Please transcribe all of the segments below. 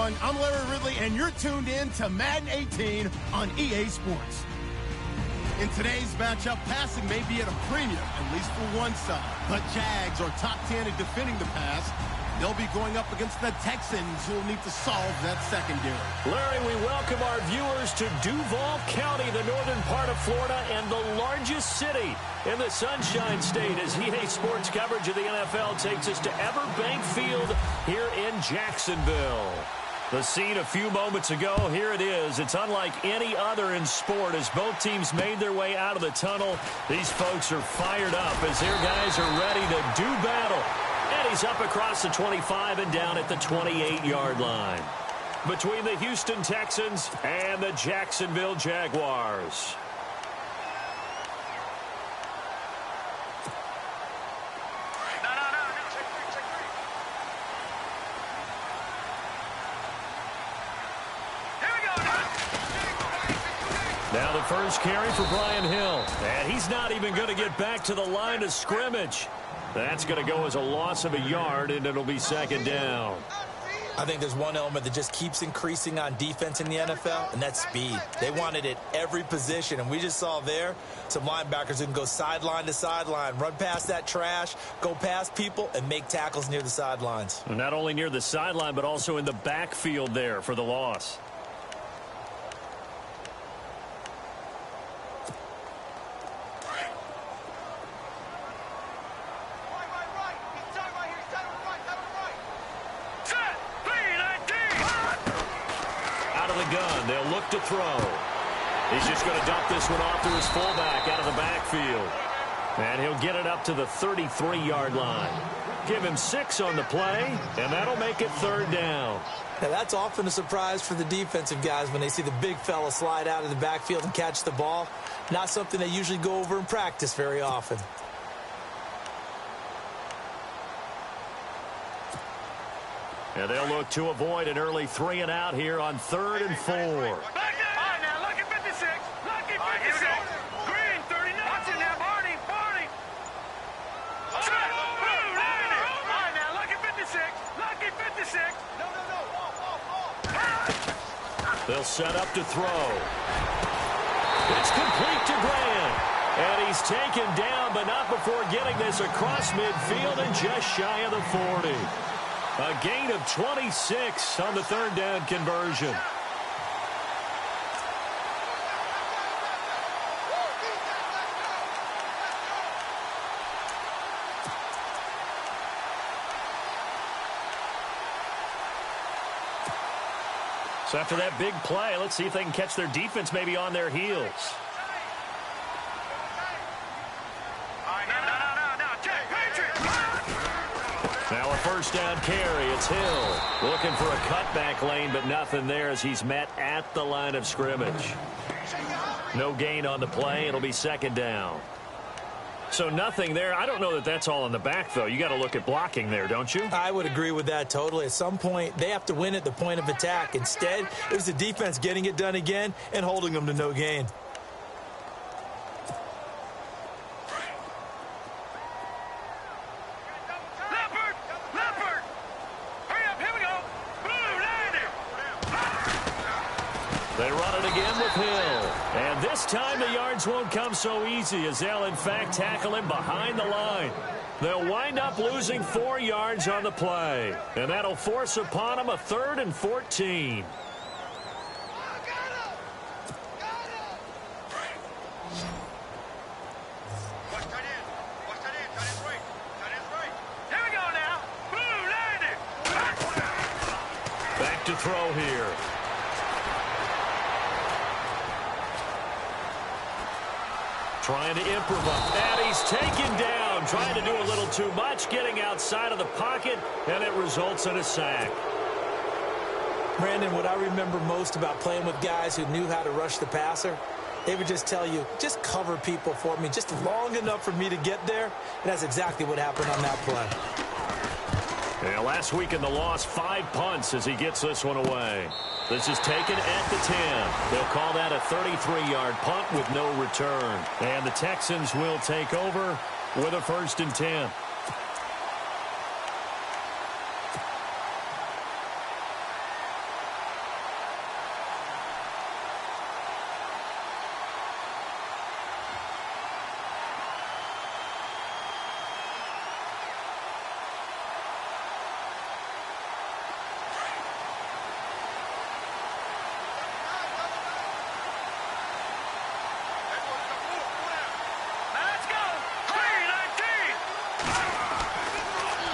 everyone. I'm Larry Ridley, and you're tuned in to Madden 18 on EA Sports. In today's matchup, passing may be at a premium, at least for one side. The Jags are top 10 at defending the pass. They'll be going up against the Texans, who will need to solve that secondary. Larry, we welcome our viewers to Duval County, the northern part of Florida, and the largest city in the Sunshine State, as EA Sports coverage of the NFL takes us to Everbank Field here in Jacksonville. The scene a few moments ago, here it is. It's unlike any other in sport as both teams made their way out of the tunnel. These folks are fired up as their guys are ready to do battle. And he's up across the 25 and down at the 28-yard line. Between the Houston Texans and the Jacksonville Jaguars. Now the first carry for Brian Hill. And he's not even going to get back to the line of scrimmage. That's going to go as a loss of a yard, and it'll be second down. I think there's one element that just keeps increasing on defense in the NFL, and that's speed. They want it at every position, and we just saw there some linebackers who can go sideline to sideline, run past that trash, go past people, and make tackles near the sidelines. Not only near the sideline, but also in the backfield there for the loss. They'll look to throw. He's just going to dump this one off to his fullback out of the backfield. And he'll get it up to the 33-yard line. Give him 6 on the play, and that'll make it third down. Now, that's often a surprise for the defensive guys when they see the big fella slide out of the backfield and catch the ball. Not something they usually go over in practice very often. And they'll look to avoid an early 3 and out here on 3rd and 4. Back up. All right, now, lucky 56. Lucky 56. Green, 39. Watch it now, Barney. Barney. All right, now, lucky 56. Lucky 56. No. They'll set up to throw. It's complete to Grant. And he's taken down, but not before getting this across midfield and just shy of the 40. A gain of 26 on the third down conversion. So after that big play, let's see if they can catch their defense maybe on their heels. Now a first down carry. It's Hill looking for a cutback lane, but nothing there as he's met at the line of scrimmage. No gain on the play. It'll be second down. So nothing there. I don't know that that's all in the back, though. You got to look at blocking there, don't you? I would agree with that totally. At some point, they have to win at the point of attack. Instead, it was the defense getting it done again and holding them to no gain. They run it again with Hill. And this time the yards won't come so easy as they'll, in fact, tackle him behind the line. They'll wind up losing 4 yards on the play. And that'll force upon him a 3rd and 14. Back to throw here. Trying to improvise. And he's taken down. Trying to do a little too much. Getting outside of the pocket. And it results in a sack. Brandon, what I remember most about playing with guys who knew how to rush the passer, they would just tell you, just cover people for me just long enough for me to get there. And that's exactly what happened on that play. Yeah, last week in the loss, 5 punts as he gets this one away. This is taken at the 10. They'll call that a 33-yard punt with no return. And the Texans will take over with a 1st and 10.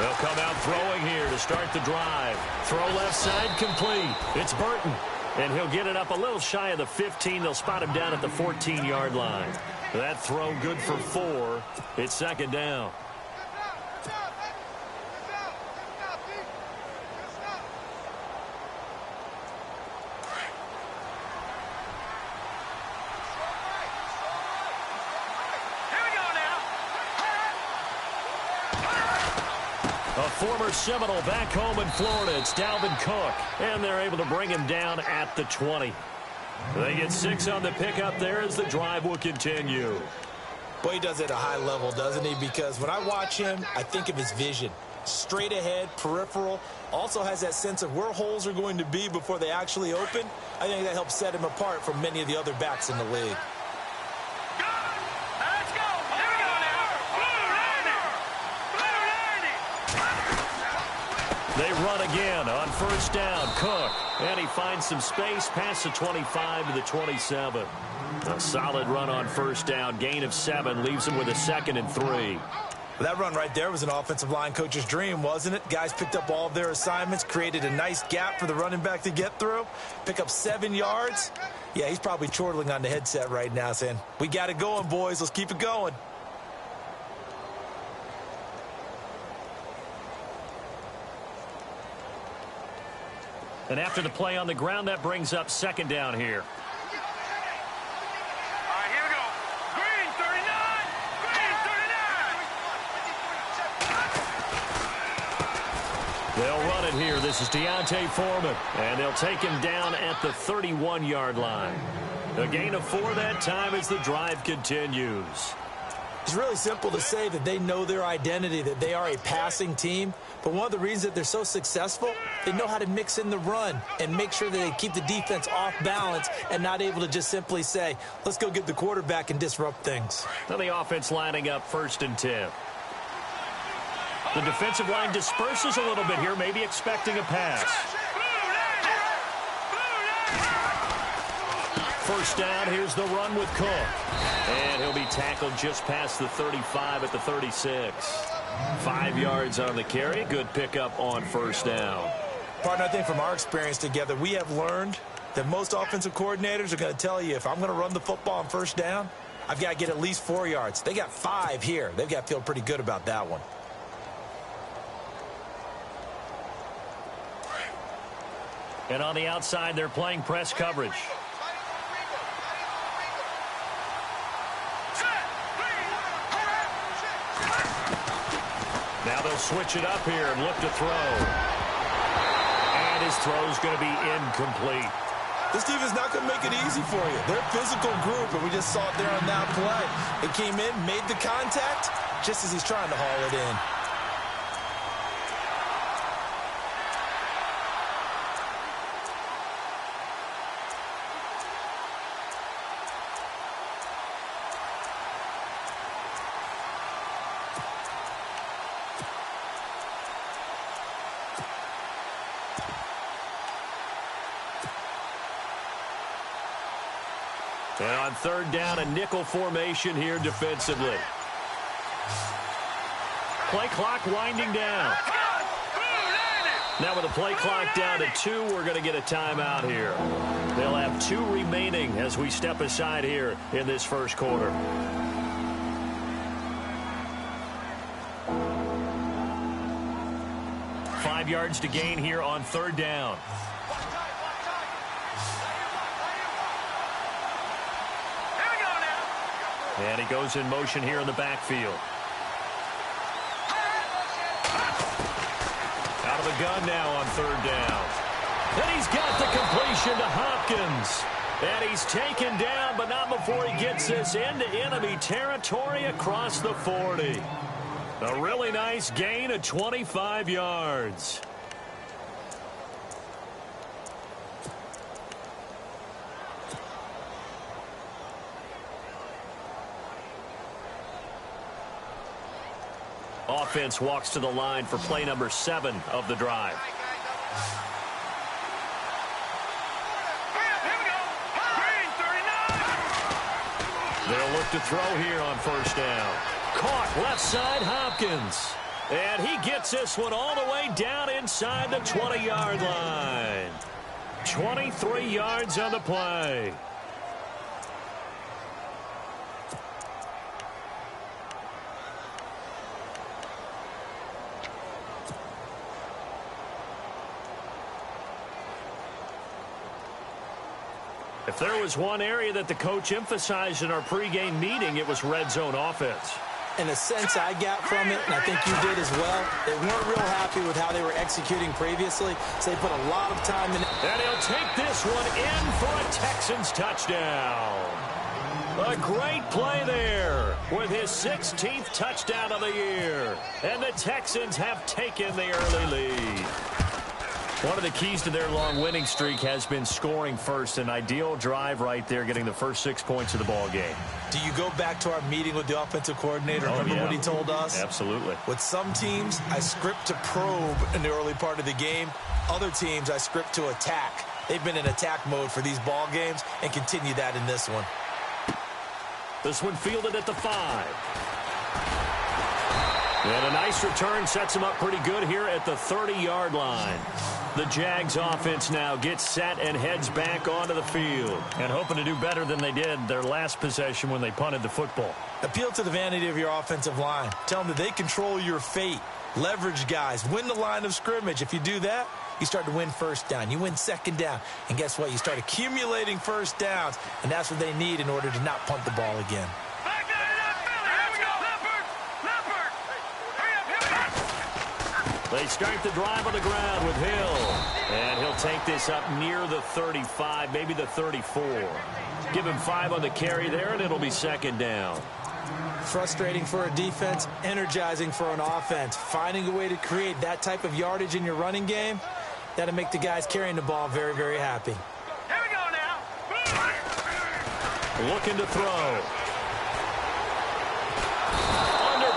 They'll come out throwing here to start the drive. Throw left side complete. It's Burton. And he'll get it up a little shy of the 15. They'll spot him down at the 14-yard line. That throw good for 4. It's second down. A former Seminole back home in Florida. It's Dalvin Cook. And they're able to bring him down at the 20. They get 6 on the pickup there as the drive will continue. Boy, he does it at a high level, doesn't he? Because when I watch him, I think of his vision. Straight ahead, peripheral. Also has that sense of where holes are going to be before they actually open. I think that helps set him apart from many of the other backs in the league. They run again on first down. Cook. And he finds some space past the 25 to the 27. A solid run on first down. Gain of 7 leaves him with a 2nd and 3. Well, that run right there was an offensive line coach's dream, wasn't it? Guys picked up all of their assignments, created a nice gap for the running back to get through, pick up 7 yards. Yeah, he's probably chortling on the headset right now saying, we got it going, boys. Let's keep it going. And after the play on the ground, that brings up second down here. All right, here we go. Green 39. Green 39. They'll run it here. This is Deontay Foreman. And they'll take him down at the 31-yard line. A gain of 4 that time as the drive continues. It's really simple to say that they know their identity, that they are a passing team. But one of the reasons that they're so successful, they know how to mix in the run and make sure that they keep the defense off balance and not able to just simply say, let's go get the quarterback and disrupt things. Now the offense lining up 1st and 10. The defensive line disperses a little bit here, maybe expecting a pass. First down, here's the run with Cook. And he'll be tackled just past the 35 at the 36. 5 yards on the carry. Good pickup on first down. Partner, I think from our experience together, we have learned that most offensive coordinators are going to tell you, if I'm going to run the football on first down, I've got to get at least 4 yards. They got 5 here. They've got to feel pretty good about that one. And on the outside, they're playing press coverage. Now they'll switch it up here and look to throw. And his throw's going to be incomplete. This defense is not going to make it easy for you. They're a physical group, and we just saw it there on that play. It came in, made the contact, just as he's trying to haul it in. And on third down, a nickel formation here defensively. Play clock winding down. Now with the play clock down to 2, we're going to get a timeout here. They'll have 2 remaining as we step aside here in this first quarter. Five yards to gain here on third down. And he goes in motion here in the backfield. Out of the gun now on third down. And he's got the completion to Hopkins. And he's taken down, but not before he gets this into enemy territory across the 40. A really nice gain of 25 yards. Offense walks to the line for play number 7 of the drive. They'll look to throw here on first down. Caught left side, Hopkins. And he gets this one all the way down inside the 20-yard line. 23 yards on the play. If there was one area that the coach emphasized in our pregame meeting, it was red zone offense. In a sense, I got from it, and I think you did as well, they weren't real happy with how they were executing previously, so they put a lot of time in. And he'll take this one in for a Texans touchdown. A great play there with his 16th touchdown of the year. And the Texans have taken the early lead. One of the keys to their long winning streak has been scoring first. An ideal drive right there, getting the first 6 points of the ball game. Do you go back to our meeting with the offensive coordinator? Remember what he told us? Absolutely. With some teams, I script to probe in the early part of the game. Other teams, I script to attack. They've been in attack mode for these ball games and continue that in this one. This one fielded at the 5. And a nice return sets him up pretty good here at the 30-yard line. The Jags offense now gets set and heads back onto the field. And hoping to do better than they did their last possession when they punted the football. Appeal to the vanity of your offensive line. Tell them that they control your fate. Leverage guys. Win the line of scrimmage. If you do that, you start to win first down. You win second down. And guess what? You start accumulating first downs. And that's what they need in order to not punt the ball again. They start the drive on the ground with Hill. And he'll take this up near the 35, maybe the 34. Give him 5 on the carry there, and it'll be second down. Frustrating for a defense, energizing for an offense. Finding a way to create that type of yardage in your running game, that'll make the guys carrying the ball very, very happy. Here we go now. Looking to throw.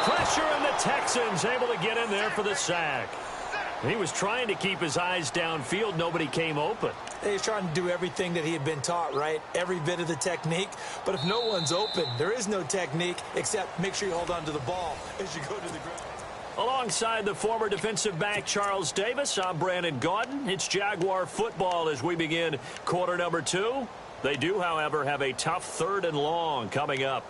Pressure, and the Texans able to get in there for the sack. He was trying to keep his eyes downfield. Nobody came open. He's trying to do everything that he had been taught, right? Every bit of the technique. But if no one's open, there is no technique except make sure you hold on to the ball as you go to the ground. Alongside the former defensive back Charles Davis, I'm Brandon Gaudin. It's Jaguar football as we begin quarter number 2. They do, however, have a tough 3rd and long coming up.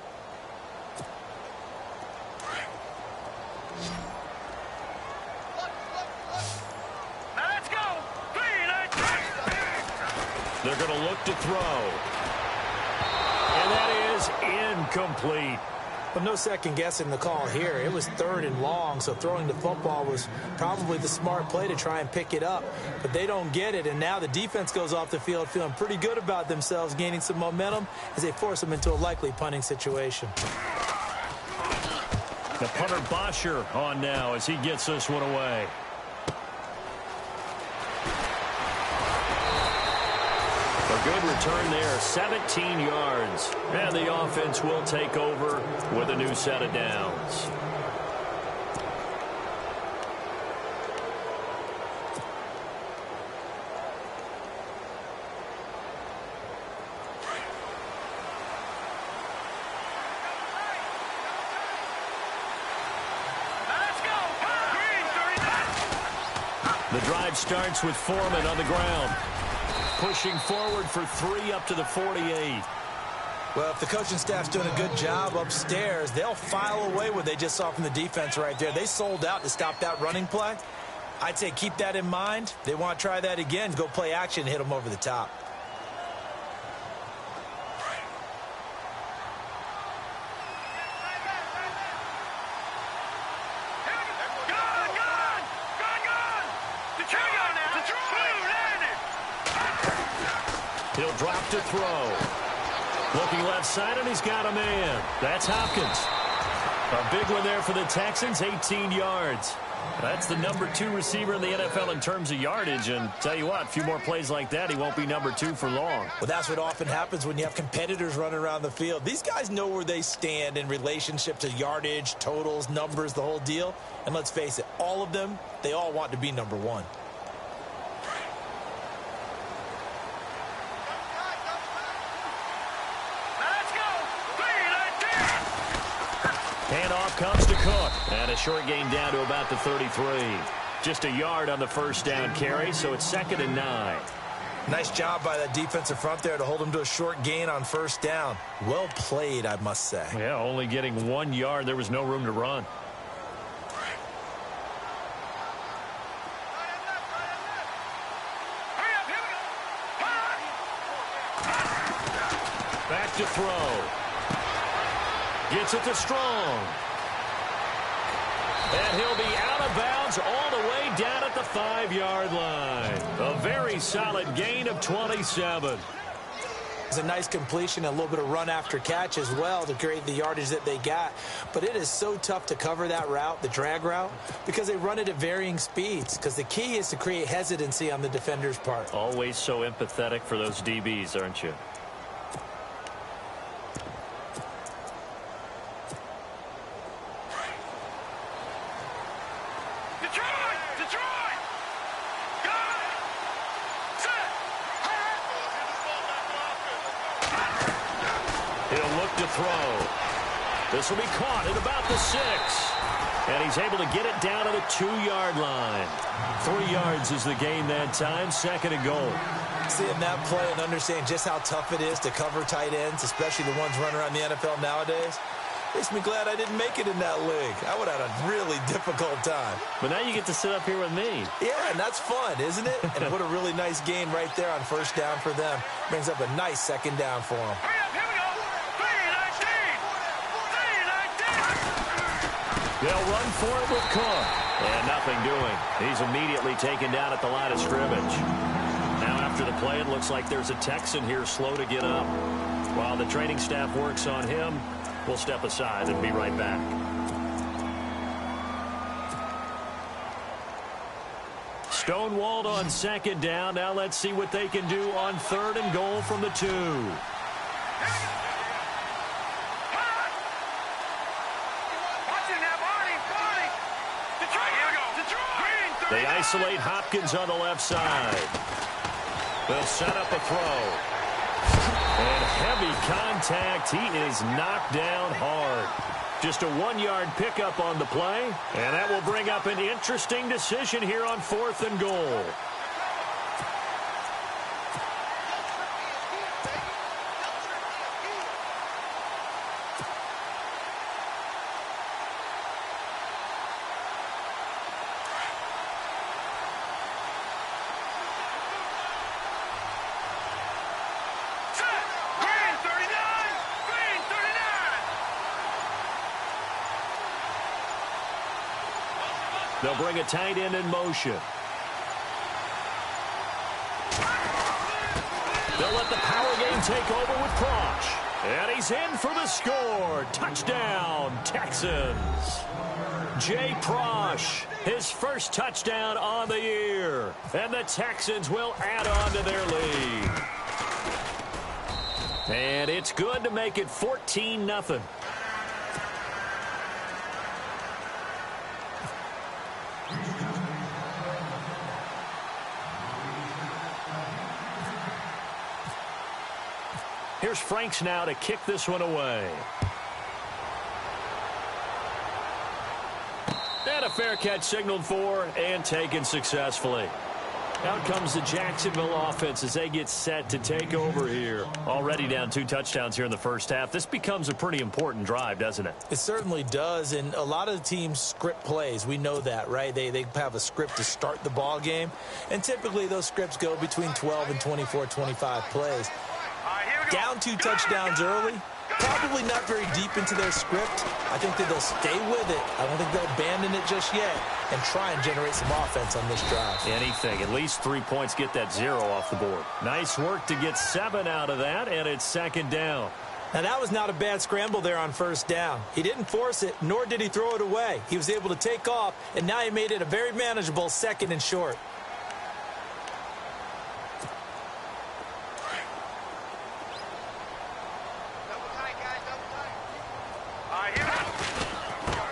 They're going to look to throw. And that is incomplete. But no second guessing the call here. It was 3rd and long, so throwing the football was probably the smart play to try and pick it up. But they don't get it, and now the defense goes off the field feeling pretty good about themselves, gaining some momentum as they force them into a likely punting situation. The punter Bosher on now as he gets this one away. A good return there, 17 yards. And the offense will take over with a new set of downs. The drive starts with Foreman on the ground. Pushing forward for 3 up to the 48. Well, if the coaching staff's doing a good job upstairs, they'll file away what they just saw from the defense right there. They sold out to stop that running play. I'd say keep that in mind. They want to try that again, go play action and hit them over the top. He'll drop to throw. Looking left side, and he's got a man. That's Hopkins. A big one there for the Texans, 18 yards. That's the number 2 receiver in the NFL in terms of yardage. And tell you what, a few more plays like that, he won't be number 2 for long. Well, that's what often happens when you have competitors running around the field. These guys know where they stand in relationship to yardage, totals, numbers, the whole deal. And let's face it, all of them, they all want to be number 1. Handoff comes to Cook. And a short gain down to about the 33. Just a yard on the first down carry, so it's 2nd and 9. Nice job by that defensive front there to hold him to a short gain on first down. Well played, I must say. Yeah, only getting 1 yard. There was no room to run. Back to throw. Gets it to Strong. And he'll be out of bounds all the way down at the 5-yard line. A very solid gain of 27. It's a nice completion, a little bit of run after catch as well to create the yardage that they got. But it is so tough to cover that route, the drag route, because they run it at varying speeds. Because the key is to create hesitancy on the defender's part. Always so empathetic for those DBs, aren't you? Throw. This will be caught at about the 6. And he's able to get it down to the 2-yard line. 3 yards is the gain that time. 2nd and goal. Seeing that play and understanding just how tough it is to cover tight ends, especially the ones running around the NFL nowadays, makes me glad I didn't make it in that league. I would have had a really difficult time. But now you get to sit up here with me. Yeah, and that's fun, isn't it? And put a really nice gain right there on first down for them. Brings up a nice 2nd down for them. They'll run for it with Cook. And nothing doing. He's immediately taken down at the line of scrimmage. Now after the play, it looks like there's a Texan here slow to get up. While the training staff works on him, we'll step aside and be right back. Stonewalled on 2nd down. Now let's see what they can do on 3rd and goal from the 2. They isolate Hopkins on the left side. They'll set up a throw. And heavy contact. He is knocked down hard. Just a 1-yard pickup on the play. And that will bring up an interesting decision here on 4th and goal. They'll bring a tight end in motion. They'll let the power game take over with Prosh. And he's in for the score. Touchdown, Texans. Jay Prosh, his first touchdown on the year. And the Texans will add on to their lead. And it's good to make it 14-0. Here's Franks now to kick this one away. And a fair catch signaled for and taken successfully. Out comes the Jacksonville offense as they get set to take over here. Already down 2 touchdowns here in the first half. This becomes a pretty important drive, doesn't it? It certainly does, and a lot of the teams script plays. We know that, right? They have a script to start the ball game, and typically those scripts go between 12 and 24, 25 plays. Down 2 touchdowns early, probably not very deep into their script. I think that they'll stay with it. I don't think they'll abandon it just yet and try and generate some offense on this drive. Anything. At least 3 points, get that 0 off the board. Nice work to get 7 out of that, and it's 2nd down. Now, that was not a bad scramble there on first down. He didn't force it, nor did he throw it away. He was able to take off, and now he made it a very manageable 2nd and short.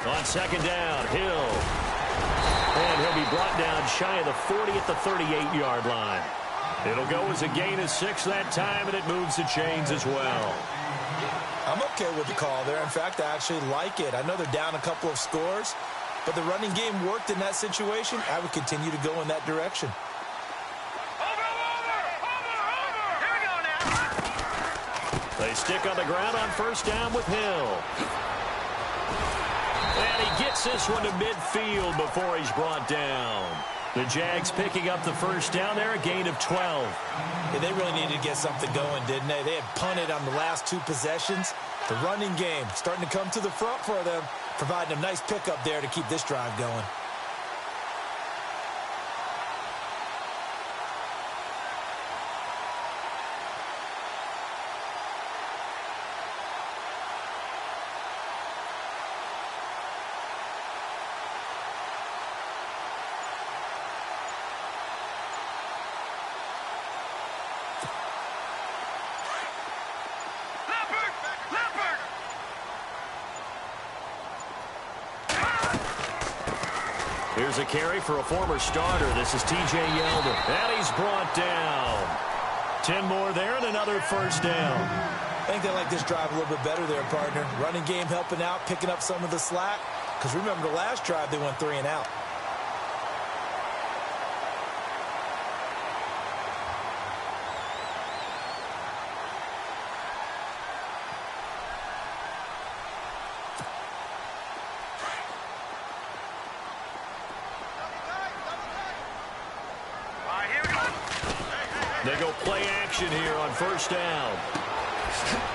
On 2nd down, Hill. And he'll be brought down shy of the 40 at the 38-yard line. It'll go as a gain of 6 that time, and it moves the chains as well. I I'm okay with the call there. In fact, I actually like it. I know they're down a couple of scores, but the running game worked in that situation. I would continue to go in that direction. Here we go now. They stick on the ground on first down with Hill. And he gets this one to midfield before he's brought down. The Jags picking up the first down there, a gain of 12. Yeah, they really needed to get something going, didn't they? They had punted on the last 2 possessions. The running game starting to come to the front for them, providing a nice pickup there to keep this drive going. Here's a carry for a former starter. This is T.J. Yeldon. And he's brought down. 10 more there and another first down. I think they like this drive a little bit better there, partner. Running game helping out, picking up some of the slack. Because remember, the last drive, they went 3 and out. They go play action here on first down.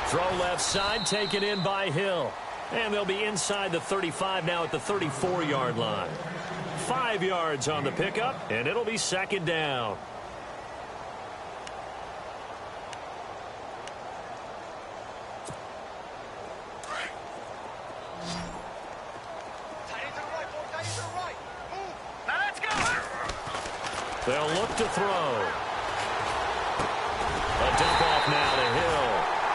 Throw left side, taken in by Hill. And they'll be inside the 35 now at the 34-yard line. 5 yards on the pickup, and it'll be second down. Now let's go. They'll look to throw. A dump off now to Hill.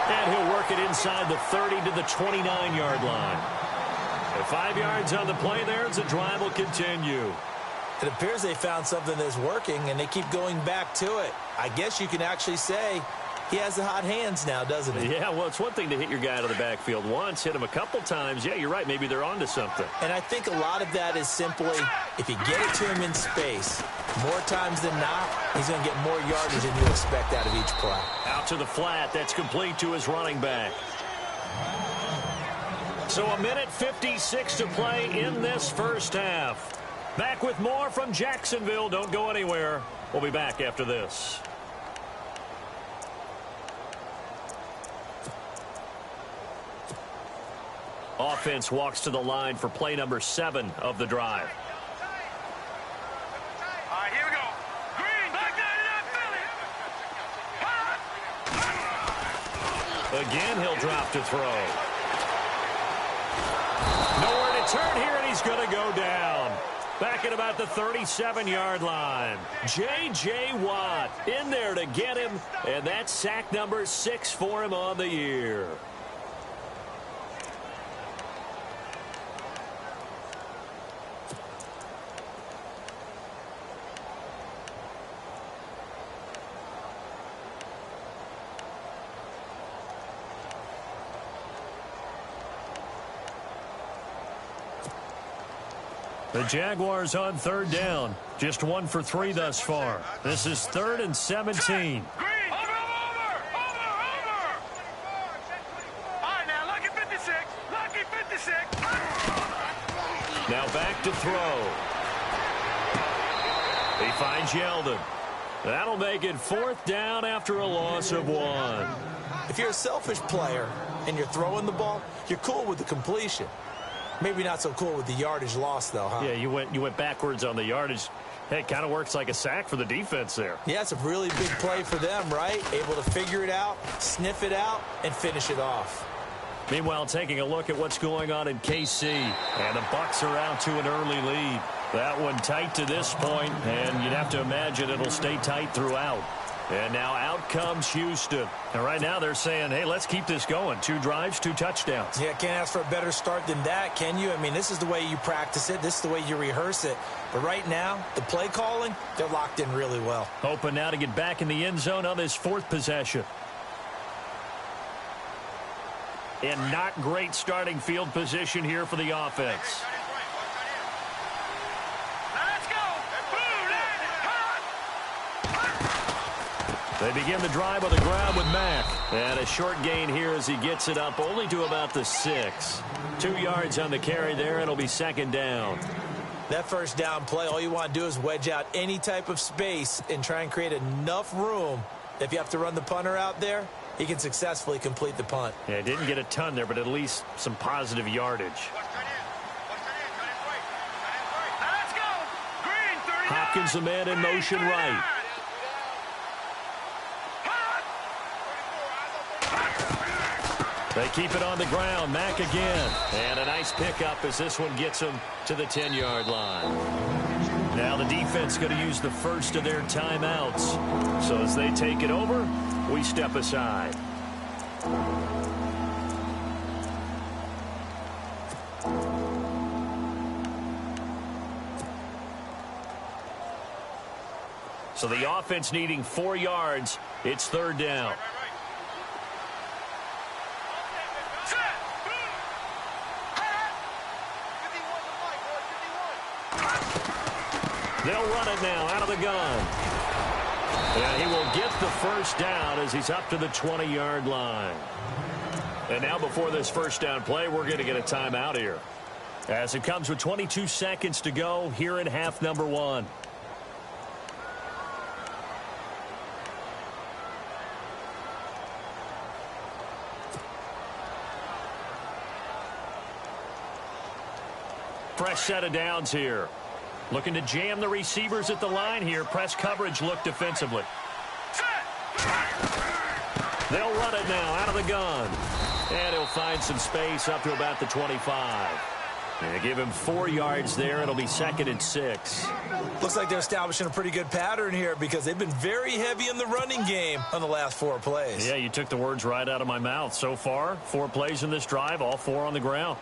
And he'll work it inside the 30 to the 29-yard line. And 5 yards on the play there as the drive will continue. It appears they found something that's working, and they keep going back to it. I guess you can actually say he has the hot hands now, doesn't he? Yeah, well, it's one thing to hit your guy out of the backfield once, hit him a couple times. Yeah, you're right. Maybe they're onto something. And I think a lot of that is simply if you get it to him in space, more times than not, he's going to get more yardage than you expect out of each play. Out to the flat. That's complete to his running back. So 1:56 to play in this first half. Back with more from Jacksonville. Don't go anywhere. We'll be back after this. Offense walks to the line for play number 7 of the drive. All right, here we go. Green, back there, Again, he'll drop to throw. Nowhere to turn here, and he's going to go down. Back at about the 37-yard line. J.J. Watt in there to get him, and that's sack number 6 for him on the year. The Jaguars on third down. Just 1 for 3 thus far. This is 3rd and 17. Green, over. All right, now, lucky 56. Lucky 56. Now back to throw. He finds Yeldon. That'll make it 4th down after a loss of 1. If you're a selfish player and you're throwing the ball, you're cool with the completion. Maybe not so cool with the yardage loss, though, huh? Yeah, you went backwards on the yardage. Hey, it kind of works like a sack for the defense there. Yeah, it's a really big play for them, right? Able to figure it out, sniff it out, and finish it off. Meanwhile, taking a look at what's going on in KC. And the Bucs are out to an early lead. That one tight to this point, and you'd have to imagine it'll stay tight throughout. And now out comes Houston. And right now they're saying, hey, let's keep this going. 2 drives, 2 touchdowns. Yeah, can't ask for a better start than that, can you? I mean, this is the way you practice it. This is the way you rehearse it. But right now, the play calling, they're locked in really well. Hoping now to get back in the end zone on this 4th possession. And not great starting field position here for the offense. They begin the drive on the ground with Mack. And a short gain here as he gets it up only to about the 6. 2 yards on the carry there. It'll be second down. That first down play, all you want to do is wedge out any type of space and try and create enough room. If you have to run the punter out there, he can successfully complete the punt. Yeah, didn't get a ton there, but at least some positive yardage. Hopkins, the man in motion right. They keep it on the ground. Mack again. And a nice pickup as this one gets him to the 10-yard line. Now the defense going to use the first of their timeouts. So as they take it over, we step aside. So the offense needing 4 yards. It's third down. They'll run it now out of the gun. And he will get the first down as he's up to the 20-yard line. And now before this first down play, we're going to get a timeout here. As it comes with 22 seconds to go here in half number 1. Fresh set of downs here. Looking to jam the receivers at the line here. Press coverage look defensively. They'll run it now out of the gun. And he'll find some space up to about the 25. And they give him 4 yards there. It'll be second and 6. Looks like they're establishing a pretty good pattern here because they've been very heavy in the running game on the last 4 plays. Yeah, you took the words right out of my mouth. So far, 4 plays in this drive, all 4 on the ground.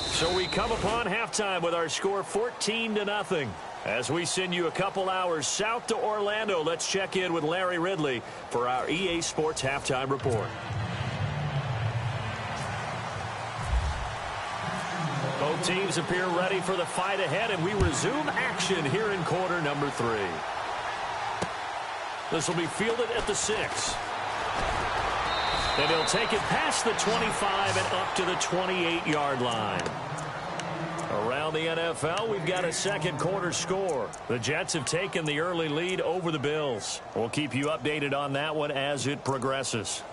So we come upon halftime with our score 14-0. As we send you a couple hours south to Orlando, let's check in with Larry Ridley for our EA Sports Halftime Report. Both teams appear ready for the fight ahead, and we resume action here in quarter number 3. This will be fielded at the 6. And he'll take it past the 25 and up to the 28-yard line. Around the NFL, we've got a second quarter score. The Jets have taken the early lead over the Bills. We'll keep you updated on that one as it progresses.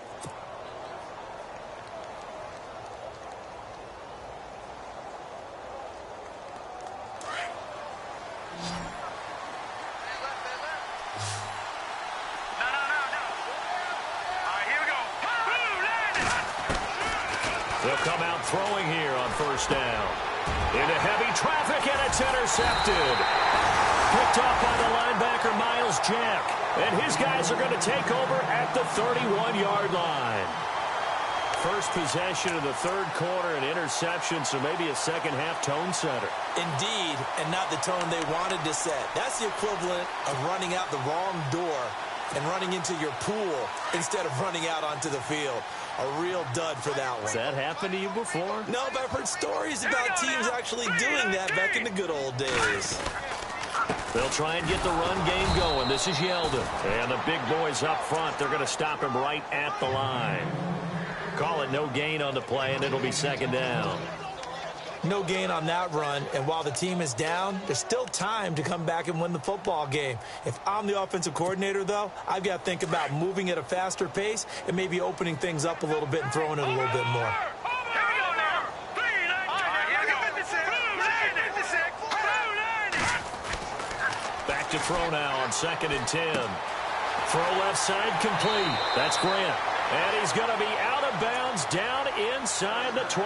They'll come out throwing here on first down. Into heavy traffic, and it's intercepted. Picked off by the linebacker, Miles Jack. And his guys are going to take over at the 31-yard line. First possession of the third quarter, an interception, so maybe a second-half tone setter. Indeed, and not the tone they wanted to set. That's the equivalent of running out the wrong door and running into your pool instead of running out onto the field. A real dud for that one. Has that happened to you before? No, but I've heard stories about teams actually doing that back in the good old days. They'll try and get the run game going. This is Yeldon. And the big boys up front, they're going to stop him right at the line. Call it no gain on the play, and it'll be second down. No gain on that run, and while the team is down, there's still time to come back and win the football game. If I'm the offensive coordinator, though, I've got to think about moving at a faster pace and maybe opening things up a little bit and throwing it a little bit more. Back to throw now on 2nd and 10. Throw left side complete. That's Grant. And he's going to be out of bounds down inside the 20.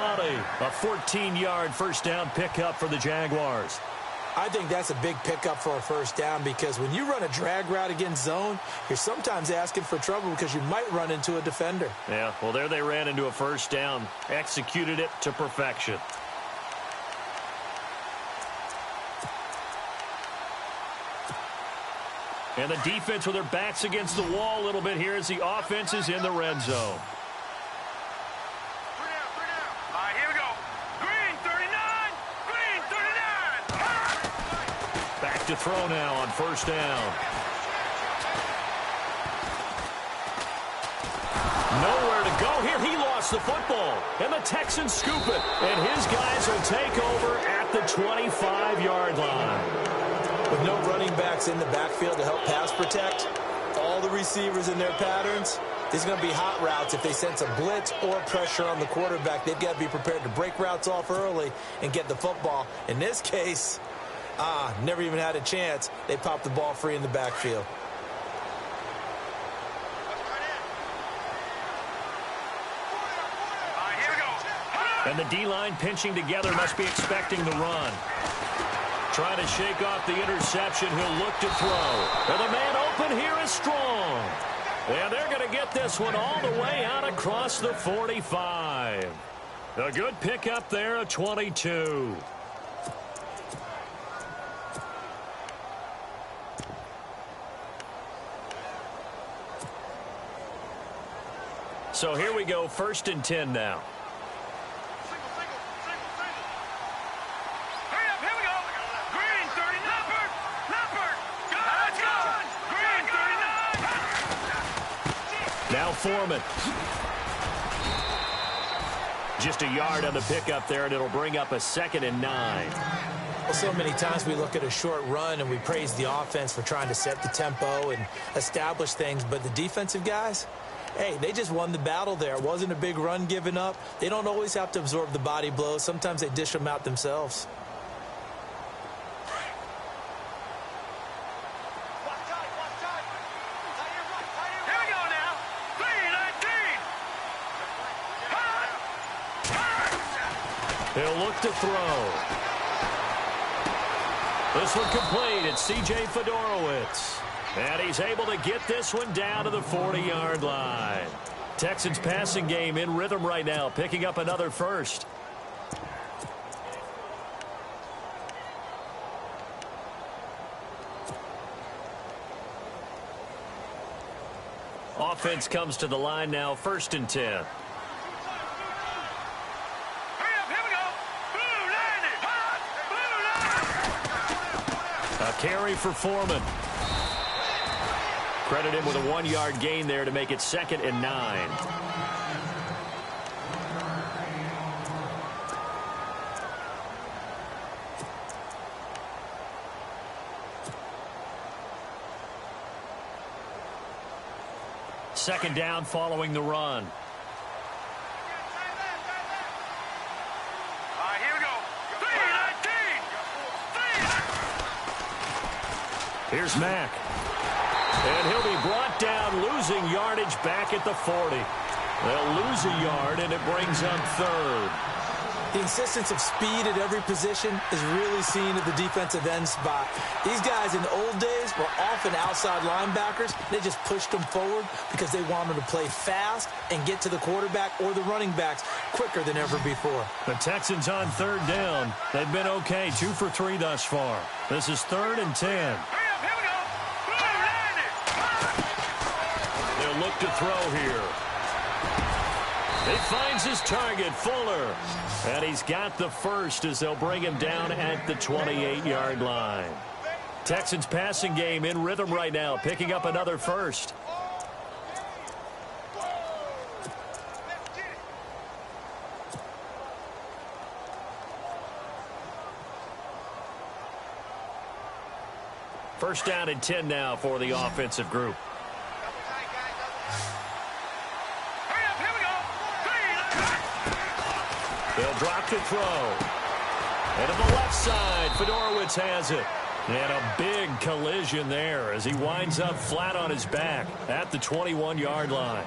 A 14-yard first down pickup for the Jaguars. I think that's a big pickup for a first down because when you run a drag route against zone, you're sometimes asking for trouble because you might run into a defender. Yeah, well, there they ran into a first down. Executed it to perfection. And the defense with their backs against the wall a little bit here as the offense is in the red zone. back to throw now on first down. Nowhere to go here. He lost the football. And the Texans scoop it. And his guys will take over at the 25-yard line. With no running backs in the backfield to help pass protect, all the receivers in their patterns, there's going to be hot routes if they sense a blitz or pressure on the quarterback. They've got to be prepared to break routes off early and get the football. In this case, never even had a chance. They popped the ball free in the backfield. And the D-line pinching together must be expecting the run. Trying to shake off the interception. He'll look to throw. And the man open here is Strong. And they're going to get this one all the way out across the 45. A good pickup there, a 22. So here we go, 1st and 10 now. Now Foreman. Just a yard on the pickup there, and it'll bring up a 2nd and 9. Well, so many times we look at a short run and we praise the offense for trying to set the tempo and establish things, but the defensive guys, hey, they just won the battle there. It wasn't a big run given up. They don't always have to absorb the body blows. Sometimes they dish them out themselves. He'll look to throw. This one complete. It's C.J. Fedorowicz. And he's able to get this one down to the 40-yard line. Texans passing game in rhythm right now, picking up another first. Offense comes to the line now, 1st and 10. A carry for Foreman. Credit him with a 1-yard gain there to make it 2nd and 9. Second down following the run. Here's Mack. And he'll be brought down, losing yardage back at the 40. They'll lose a yard, and it brings up 3rd. The insistence of speed at every position is really seen at the defensive end spot. These guys in the old days were often outside linebackers. They just pushed them forward because they wanted to play fast and get to the quarterback or the running backs quicker than ever before. The Texans on 3rd down. They've been okay, 2 for 3 thus far. This is 3rd and 10. They'll look to throw here. He finds his target, Fuller. And he's got the first as they'll bring him down at the 28-yard line. Texans passing game in rhythm right now, picking up another first. First down and 10 now for the offensive group. They'll drop to throw. And to the left side, Fedorowicz has it. And a big collision there as he winds up flat on his back at the 21-yard line.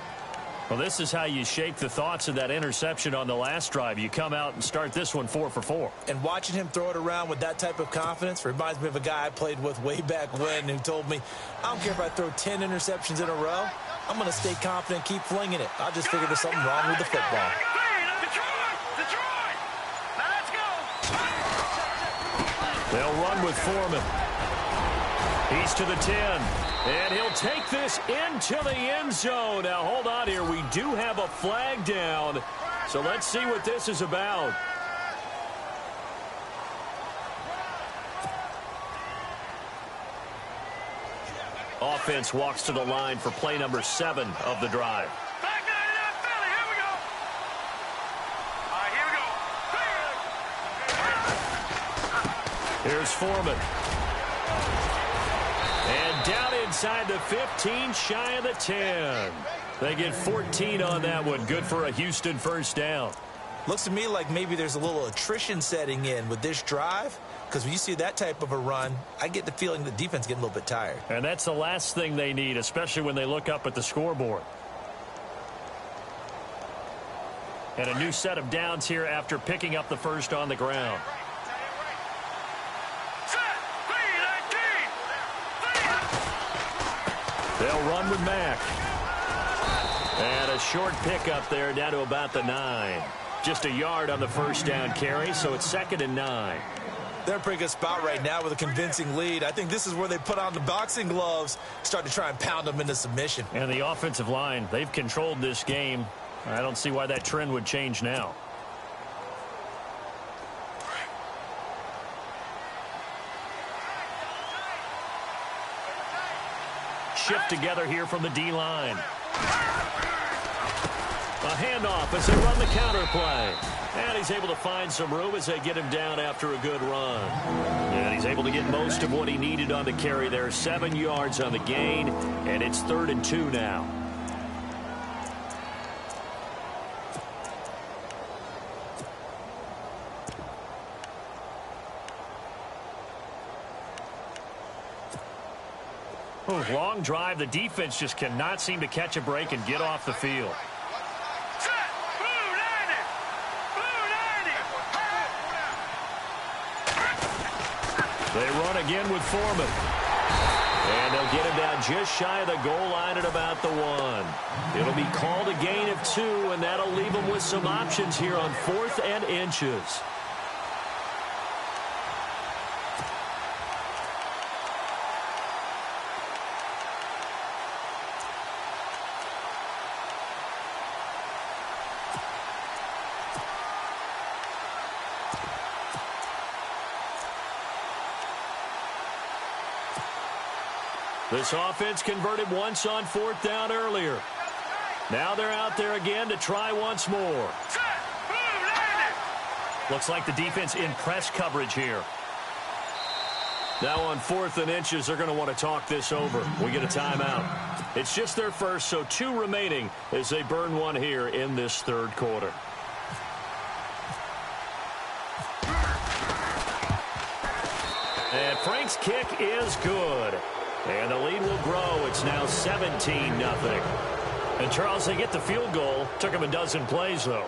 Well, this is how you shake the thoughts of that interception on the last drive. You come out and start this one 4 for 4. And watching him throw it around with that type of confidence reminds me of a guy I played with way back when who told me, I don't care if I throw 10 interceptions in a row. I'm going to stay confident, keep flinging it. I just figured there's something wrong with the football. They'll run with Foreman. He's to the 10. And he'll take this into the end zone. Now, hold on here. We do have a flag down. So let's see what this is about. Offense walks to the line for play number 7 of the drive. Back 99 Philly, here we go. All right, here we go. Here's Foreman. And down inside the 15, shy of the 10. They get 14 on that one. Good for a Houston first down. Looks to me like maybe there's a little attrition setting in with this drive, because when you see that type of a run, I get the feeling the defense getting a little bit tired. And that's the last thing they need, especially when they look up at the scoreboard. And a new set of downs here after picking up the first on the ground. They'll run with Mack. And a short pickup there down to about the 9. Just a yard on the first down carry, so it's 2nd and 9. They're in a pretty good spot right now with a convincing lead. I think this is where they put on the boxing gloves, start to try and pound them into submission. And the offensive line, they've controlled this game. I don't see why that trend would change now. Shift together here from the D-line. A handoff as they run the counter play. And he's able to find some room as they get him down after a good run. And he's able to get most of what he needed on the carry there. 7 yards on the gain, and it's 3rd and 2 now. Long drive. The defense just cannot seem to catch a break and get off the field. They run again with Foreman. And they'll get him down just shy of the goal line at about the 1. It'll be called a gain of 2, and that'll leave them with some options here on 4th and inches. This offense converted once on 4th down earlier. Now they're out there again to try once more. Looks like the defense in press coverage here. Now on 4th and inches, they're going to want to talk this over. We get a timeout. It's just their first, so 2 remaining as they burn one here in this 3rd quarter. And Frank's kick is good. And the lead will grow. It's now 17-0. And, Charles, they get the field goal. Took them a dozen plays, though.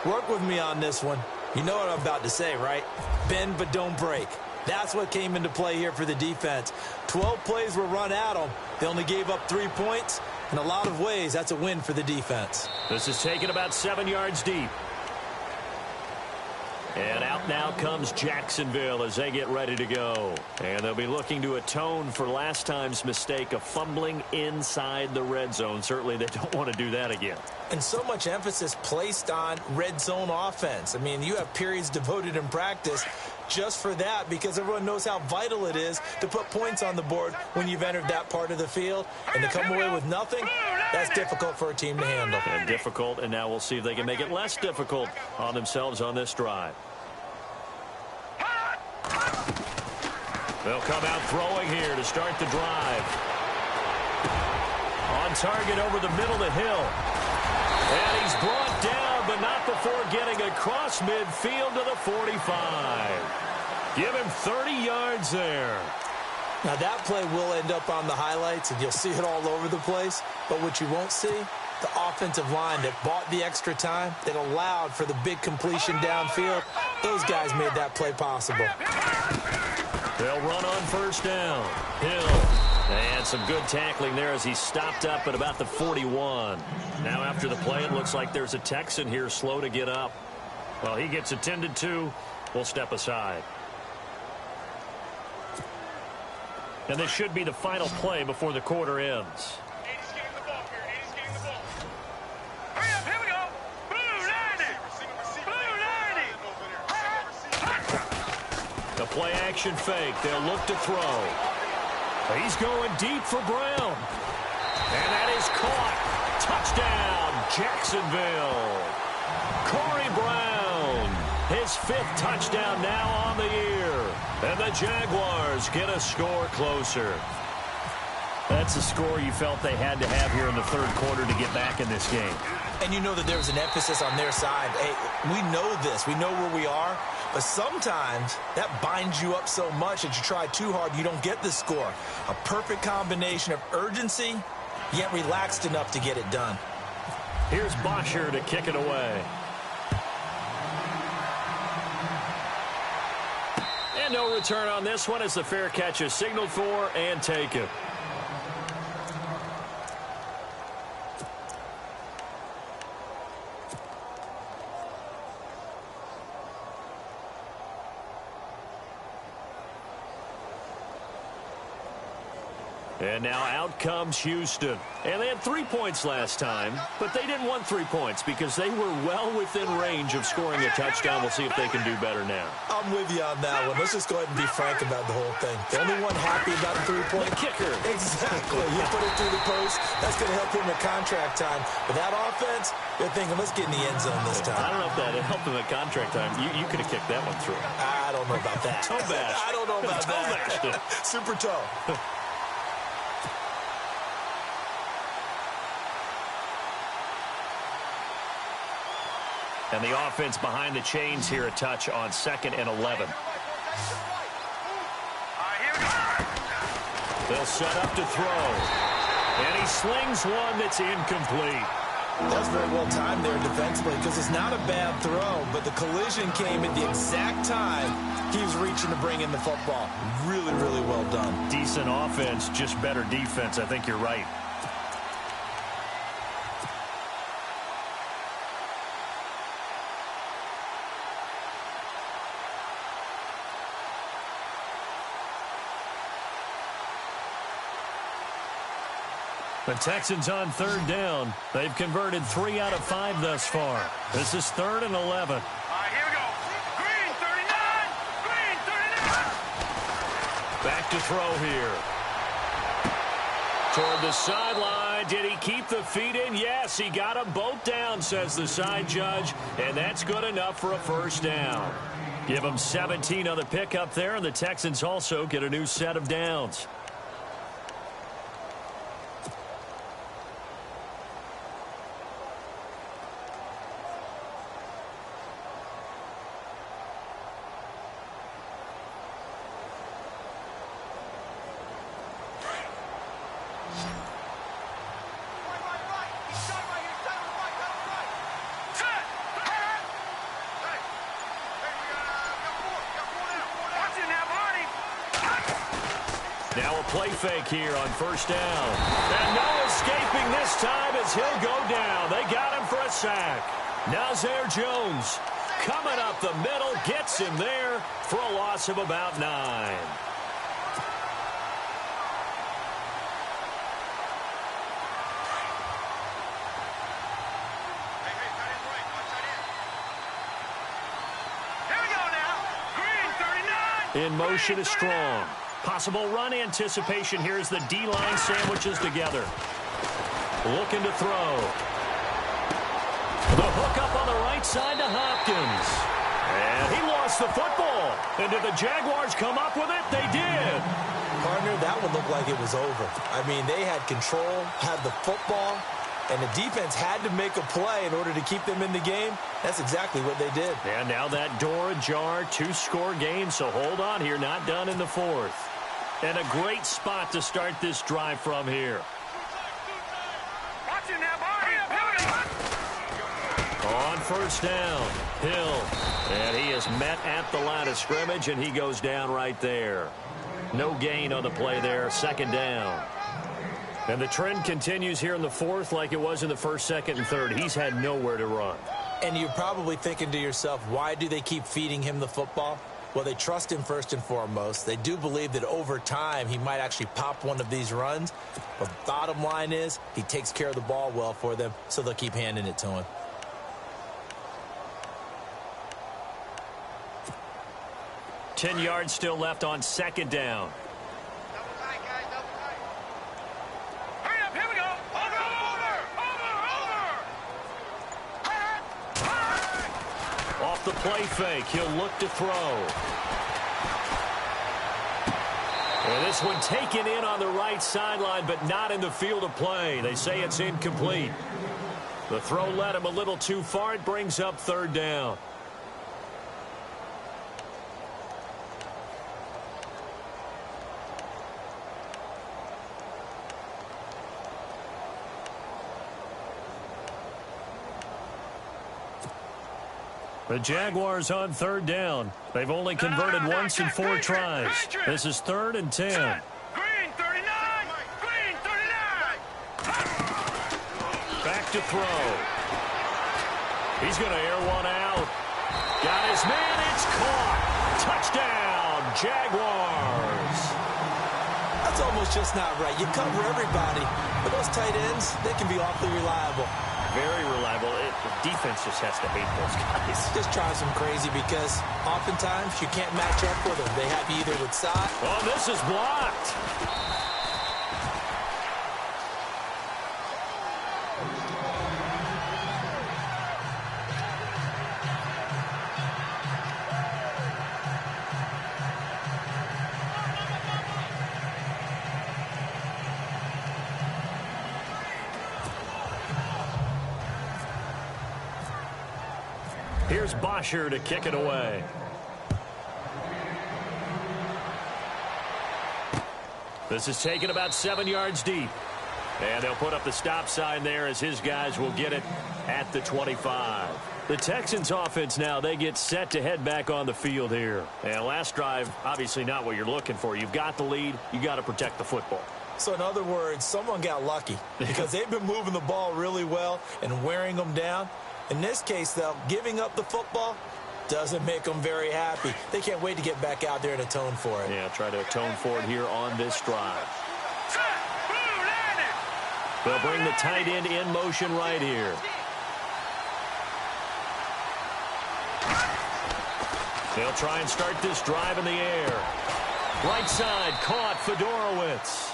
Work with me on this one. You know what I'm about to say, right? Bend but don't break. That's what came into play here for the defense. 12 plays were run at them. They only gave up 3 points. In a lot of ways, that's a win for the defense. This is taken about 7 yards deep. And out now comes Jacksonville as they get ready to go. And they'll be looking to atone for last time's mistake of fumbling inside the red zone. Certainly they don't want to do that again. And so much emphasis placed on red zone offense. I mean, you have periods devoted in practice just for that, because everyone knows how vital it is to put points on the board when you've entered that part of the field. And to come away with nothing, that's difficult for a team to handle. And difficult, and now we'll see if they can make it less difficult on themselves on this drive. They'll come out throwing here to start the drive. On target over the middle of the hill. And he's brought down, but not before getting across midfield to the 45. Give him 30 yards there. Now that play will end up on the highlights, and you'll see it all over the place. But what you won't see, the offensive line that bought the extra time, that allowed for the big completion downfield, those guys made that play possible. They'll run on first down. Hill. And some good tackling there as he stopped up at about the 41. Now after the play, it looks like there's a Texan here slow to get up. Well, he gets attended to. We'll step aside. And this should be the final play before the quarter ends. The play action fake. They'll look to throw. He's going deep for Brown. And that is caught. Touchdown, Jacksonville. Corey Brown, his 5th touchdown now on the year. And the Jaguars get a score closer. That's a score you felt they had to have here in the third quarter to get back in this game. And you know that there was an emphasis on their side. Hey, we know this. We know where we are. But sometimes that binds you up so much that you try too hard, you don't get the score. A perfect combination of urgency, yet relaxed enough to get it done. Here's Bosher to kick it away. And no return on this one as the fair catch is signaled for and taken. And now out comes Houston. And they had 3 points last time, but they didn't want 3 points because they were well within range of scoring a touchdown. We'll see if they can do better now. I'm with you on that one. Let's just go ahead and be frank about the whole thing. The only one happy about the 3-point kicker. Exactly. You put it through the post. That's going to help him at contract time. But that offense, they're thinking, let's get in the end zone this time. I don't know if that helped him at contract time. You could have kicked that one through. I don't know about that. Toe bash. I don't know about that. Super toe. And the offense behind the chains here a touch on 2nd and 11. They'll set up to throw. And he slings one that's incomplete. That's very well timed there defensively because it's not a bad throw, but the collision came at the exact time he was reaching to bring in the football. Really, really well done. Decent offense, just better defense. I think you're right. The Texans on 3rd down. They've converted 3 out of 5 thus far. This is 3rd and 11. All right, here we go. Green 39. Green 39. Back to throw here. Toward the sideline. Did he keep the feet in? Yes, he got them both down, says the side judge. And that's good enough for a 1st down. Give them 17 on the pickup there, and the Texans also get a new set of downs. Now a play fake here on 1st down. And no escaping this time as he'll go down. They got him for a sack. Nazir Jones coming up the middle, gets him there for a loss of about 9. Here we go now. Green 39. In motion is Strong. Possible run anticipation here as the D-line sandwiches together. Looking to throw. The hook up on the right side to Hopkins. And he lost the football. And did the Jaguars come up with it? They did. Partner, that one looked like it was over. I mean, they had control, had the football, and the defense had to make a play in order to keep them in the game. That's exactly what they did. And now that door ajar, 2-score game, so hold on here, not done in the 4th. And a great spot to start this drive from here. Watch it now, Barney. On 1st down, Hill. And he is met at the line of scrimmage, and he goes down right there. No gain on the play there, 2nd down. And the trend continues here in the 4th like it was in the 1st, 2nd, and 3rd. He's had nowhere to run. And you're probably thinking to yourself, why do they keep feeding him the football? Well, they trust him first and foremost. They do believe that over time he might actually pop one of these runs. But bottom line is he takes care of the ball well for them, so they'll keep handing it to him. Ten yards still left on 2nd down. Double tight, guys. Double off the play fake. He'll look to throw. And this one taken in on the right sideline, but not in the field of play. They say it's incomplete. The throw led him a little too far. It brings up third down. The Jaguars on third down. They've only converted once in 4 tries. This is 3rd and 10. Green 39! Green 39! Back to throw. He's going to air one out. Got his man. It's caught. Touchdown, Jaguars. That's almost just not right. You cover everybody. But those tight ends, they can be awfully reliable. Very reliable. The defense just has to hate those guys. Just drives them crazy because oftentimes you can't match up with them. They have you either with size. Oh, this is blocked. Here's Bosher to kick it away. This is taken about 7 yards deep. And they'll put up the stop sign there as his guys will get it at the 25. The Texans offense now, they get set to head back on the field here. And last drive, obviously not what you're looking for. You've got the lead. You got to protect the football. So in other words, someone got lucky because they've been moving the ball really well and wearing them down. In this case, though, giving up the football doesn't make them very happy. They can't wait to get back out there and atone for it. Yeah, try to atone for it here on this drive. They'll bring the tight end in motion right here. They'll try and start this drive in the air. Right side, caught Fedorowicz.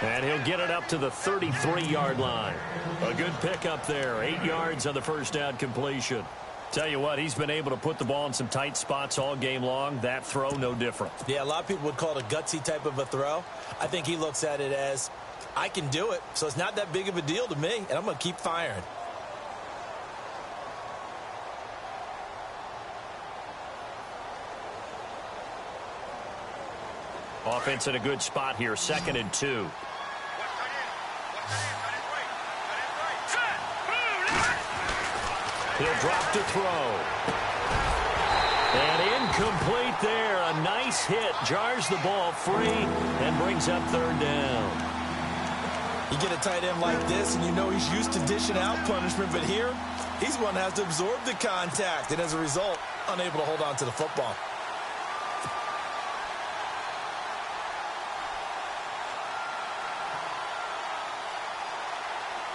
And he'll get it up to the 33-yard line. A good pickup there. 8 yards on the first down completion. Tell you what, he's been able to put the ball in some tight spots all game long. That throw, no different. Yeah, a lot of people would call it a gutsy type of a throw. I think he looks at it as, I can do it, so it's not that big of a deal to me, and I'm going to keep firing. Offense in a good spot here, 2nd and 2. He'll drop to throw. And incomplete there. A nice hit. Jars the ball free and brings up third down. You get a tight end like this, and you know he's used to dishing out punishment, but here, he's one that has to absorb the contact, and as a result, unable to hold on to the football.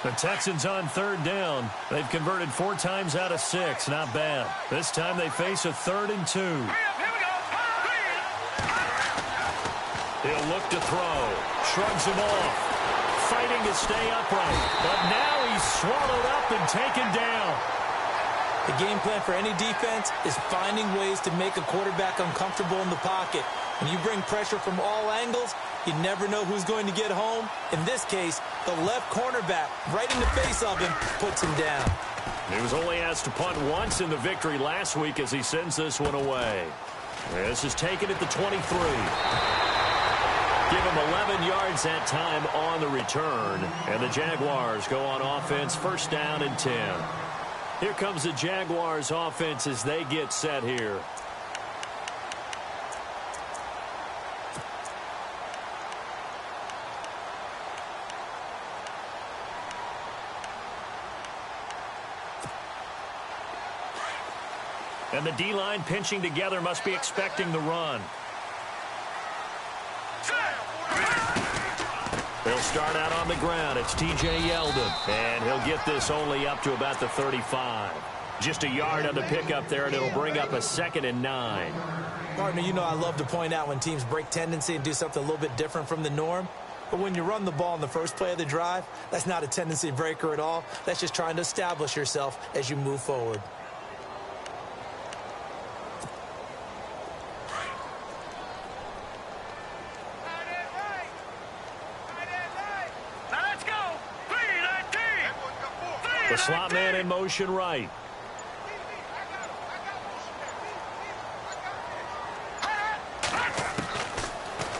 The Texans on third down. They've converted 4 times out of 6. Not bad. This time they face a 3rd and 2. He'll look to throw. Shrugs him off. Fighting to stay upright. But now he's swallowed up and taken down. The game plan for any defense is finding ways to make a quarterback uncomfortable in the pocket. When you bring pressure from all angles, you never know who's going to get home. In this case, the left cornerback, right in the face of him, puts him down. He was only asked to punt once in the victory last week as he sends this one away. This is taken at the 23. Give him 11 yards that time on the return. And the Jaguars go on offense, 1st down and 10. Here comes the Jaguars offense as they get set here. And the D-line pinching together must be expecting the run. They'll start out on the ground. It's T.J. Yeldon. And he'll get this only up to about the 35. Just a yard on the pickup there, and it'll bring up a 2nd and 9. Partner, you know I love to point out when teams break tendency and do something a little bit different from the norm. But when you run the ball in the first play of the drive, that's not a tendency breaker at all. That's just trying to establish yourself as you move forward. The slot man in motion right.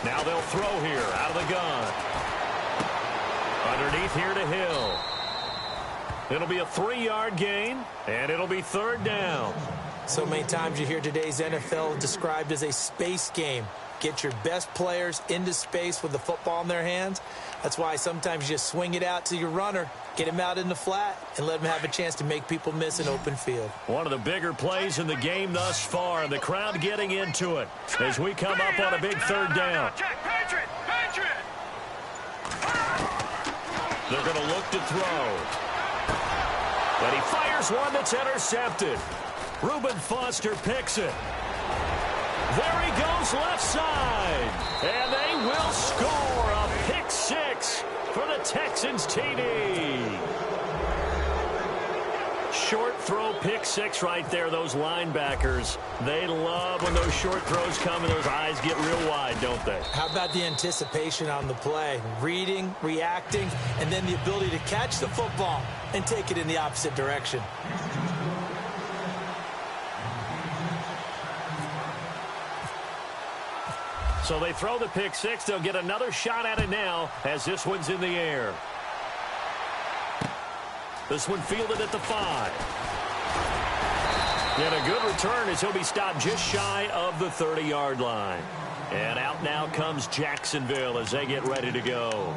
Now they'll throw here out of the gun. Underneath here to Hill. It'll be a 3-yard gain, and it'll be 3rd down. So many times you hear today's NFL described as a space game. Get your best players into space with the football in their hands. That's why sometimes you just swing it out to your runner, get him out in the flat, and let him have a chance to make people miss an open field. One of the bigger plays in the game thus far, and the crowd getting into it as we come up on a big 3rd down. They're going to look to throw. But he fires one that's intercepted. Reuben Foster picks it. There he goes left side. And they will score a pick 6 for the Texans TD. Short throw pick 6 right there. Those linebackers, they love when those short throws come and those eyes get real wide, don't they? How about the anticipation on the play? Reading, reacting, and then the ability to catch the football and take it in the opposite direction. So they throw the pick 6. They'll get another shot at it now as this one's in the air. This one fielded at the 5. And a good return as he'll be stopped just shy of the 30-yard line. And out now comes Jacksonville as they get ready to go.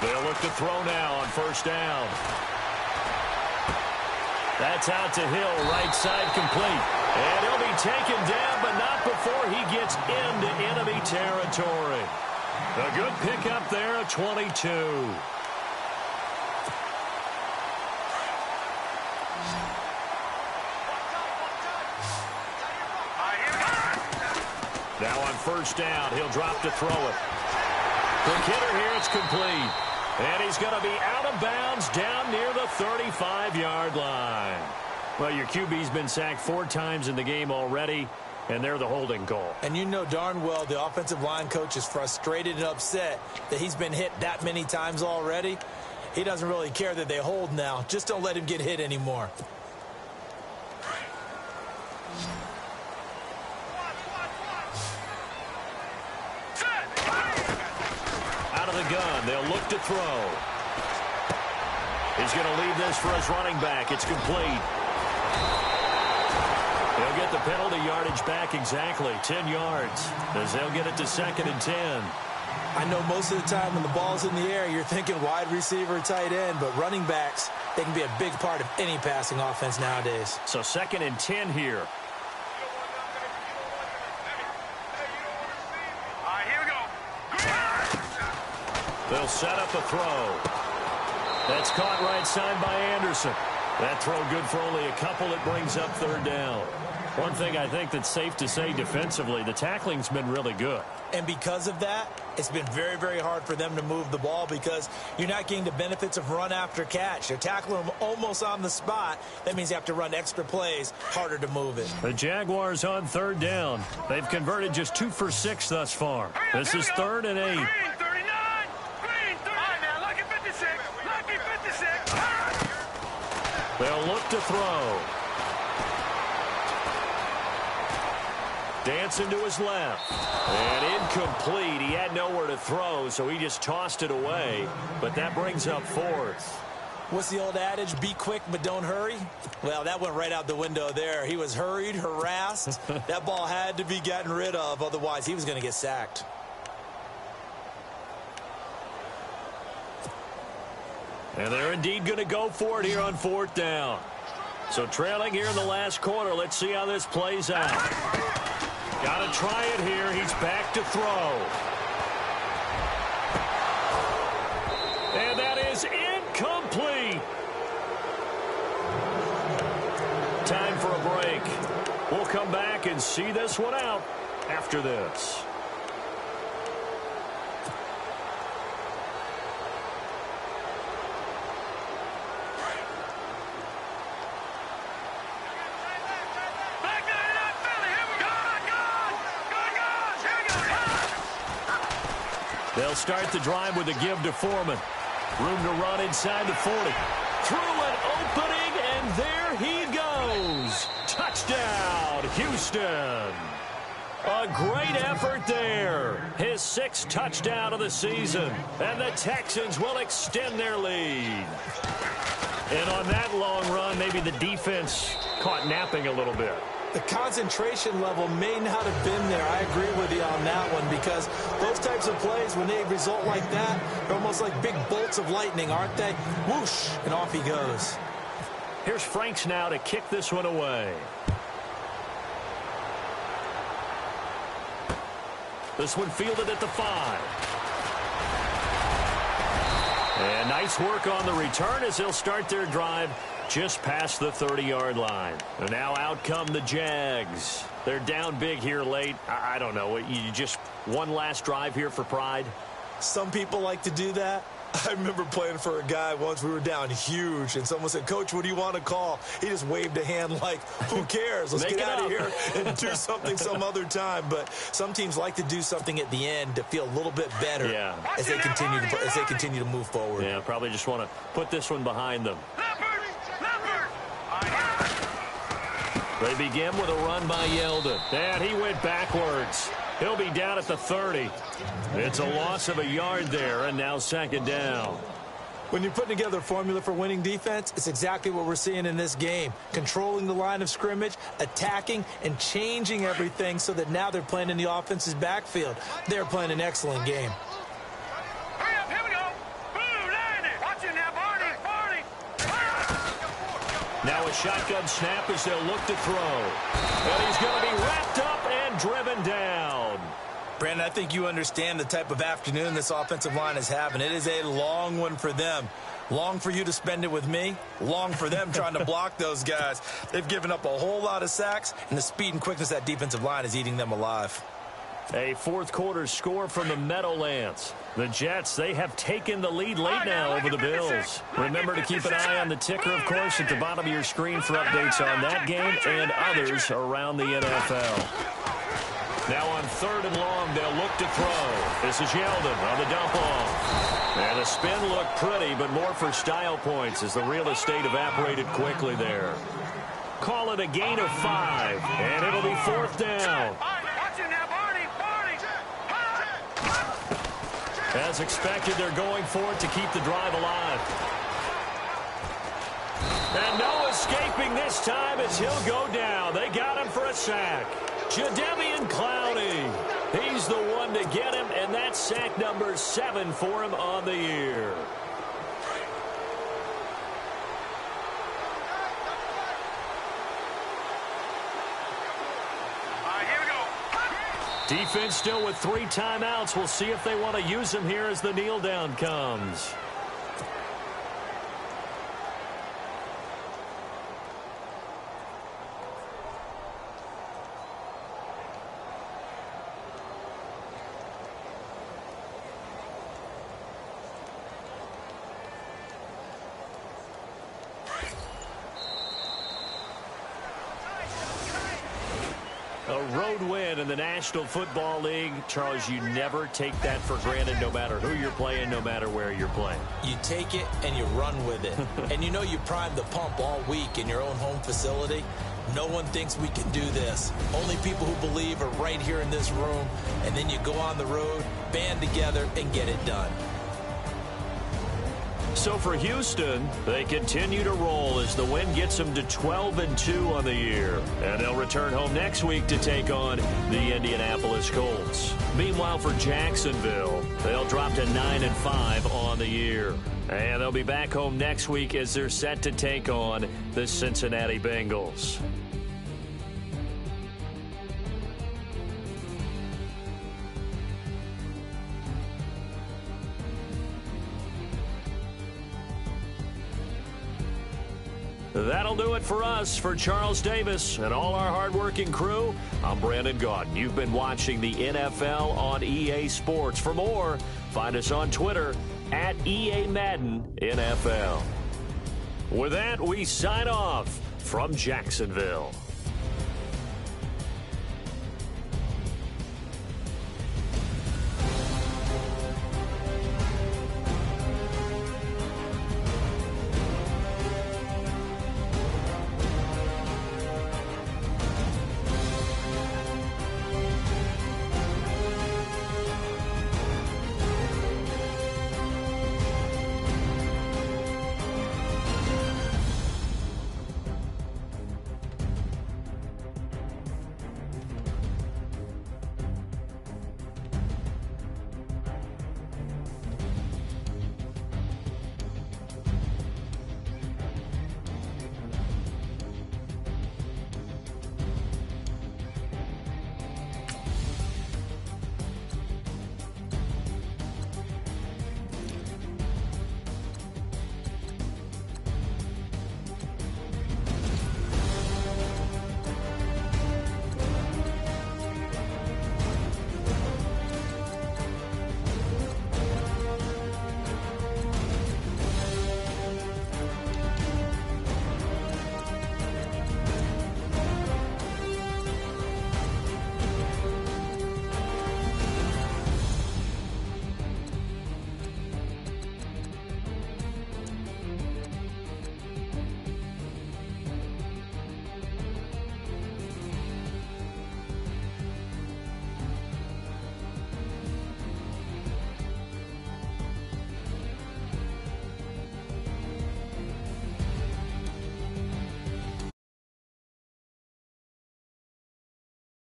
They'll look to throw now on 1st down. That's out to Hill, right side complete. And he'll be taken down, but not before he gets into enemy territory. A good pickup there at 22. Now on 1st down, he'll drop to throw it. Quick hitter here, it's complete. And he's going to be out of bounds down near the 35-yard line. Well, your QB's been sacked 4 times in the game already, and they're the holding call. And you know darn well the offensive line coach is frustrated and upset that he's been hit that many times already. He doesn't really care that they hold now. Just don't let him get hit anymore. Gun. They'll look to throw. He's going to leave this for his running back. It's complete. He'll get the penalty yardage back exactly, 10 yards, as they'll get it to 2nd and 10. I know most of the time when the ball's in the air, you're thinking wide receiver, tight end, but running backs, they can be a big part of any passing offense nowadays. So 2nd and 10 here. They'll set up a throw. That's caught right side by Anderson. That throw good for only a couple. It brings up 3rd down. One thing I think that's safe to say defensively, the tackling's been really good. And because of that, it's been very, very hard for them to move the ball because you're not getting the benefits of run after catch. They're tackling them almost on the spot. That means you have to run extra plays, harder to move it. The Jaguars on 3rd down. They've converted just 2 for 6 thus far. This is 3rd and 8. They'll look to throw. Dancing to his left. And incomplete. He had nowhere to throw, so he just tossed it away. But that brings up 4th. What's the old adage? Be quick, but don't hurry? Well, that went right out the window there. He was hurried, harassed. That ball had to be gotten rid of. Otherwise, he was going to get sacked. And they're indeed going to go for it here on 4th down. So trailing here in the last quarter. Let's see how this plays out. Got to try it here. He's back to throw. And that is incomplete. Time for a break. We'll come back and see this one out after this. They'll start the drive with a give to Foreman. Room to run inside the 40. Through an opening, and there he goes. Touchdown, Houston. A great effort there. His 6th touchdown of the season. And the Texans will extend their lead. And on that long run, maybe the defense caught napping a little bit. The concentration level may not have been there. I agree with you on that one, because those types of plays, when they result like that, they're almost like big bolts of lightning, aren't they? Whoosh, and off he goes. Here's Franks now to kick this one away. This one fielded at the 5. And nice work on the return as they'll start their drive just past the 30-yard line. And now out come the Jags. They're down big here late. I don't know. You just one last drive here for pride? Some people like to do that. I remember playing for a guy once. We were down huge, and someone said, "Coach, what do you want to call?" He just waved a hand like, who cares? Let's get out of here and do something some other time. But some teams like to do something at the end to feel a little bit better as they continue to move forward. Yeah, probably just want to put this one behind them. They begin with a run by Yeldon. And he went backwards. He'll be down at the 30. It's a loss of a yard there, and now 2nd down. When you're putting together a formula for winning defense, it's exactly what we're seeing in this game. Controlling the line of scrimmage, attacking, and changing everything so that now they're playing in the offense's backfield. They're playing an excellent game. Hurry up, here we go. Boom, landed. Watch it now, Barney. Now a shotgun snap as they'll look to throw. And he's going to be wrapped up and driven down. Brandon, I think you understand the type of afternoon this offensive line is having. It is a long one for them. Long for you to spend it with me. Long for them trying to block those guys. They've given up a whole lot of sacks, and the speed and quickness of that defensive line is eating them alive. A 4th quarter score from the Meadowlands. The Jets, they have taken the lead late now over the Bills. Remember to keep an eye on the ticker, of course, at the bottom of your screen for updates on that game and others around the NFL. Now on 3rd and long, they'll look to throw. This is Yeldon on the dump off. And the spin looked pretty, but more for style points as the real estate evaporated quickly there. Call it a gain of 5, and it'll be 4th down. As expected, they're going for it to keep the drive alive. And no escaping this time as he'll go down. They got him for a sack. Jadeveon Clowney. He's the one to get him, and that's sack number 7 for him on the year. Defense still with 3 timeouts. We'll see if they want to use them here as the kneel down comes. A road win in the National Football League. Charles, you never take that for granted no matter who you're playing, no matter where you're playing. You take it and you run with it. And you know you primed the pump all week in your own home facility. No one thinks we can do this. Only people who believe are right here in this room. And then you go on the road, band together, and get it done. So for Houston, they continue to roll as the win gets them to 12-2 on the year. And they'll return home next week to take on the Indianapolis Colts. Meanwhile, for Jacksonville, they'll drop to 9-5 on the year. And they'll be back home next week as they're set to take on the Cincinnati Bengals. That'll do it for us. For Charles Davis and all our hardworking crew, I'm Brandon Gaudin. You've been watching the NFL on EA Sports. For more, find us on Twitter at EA Madden NFL. With that, we sign off from Jacksonville.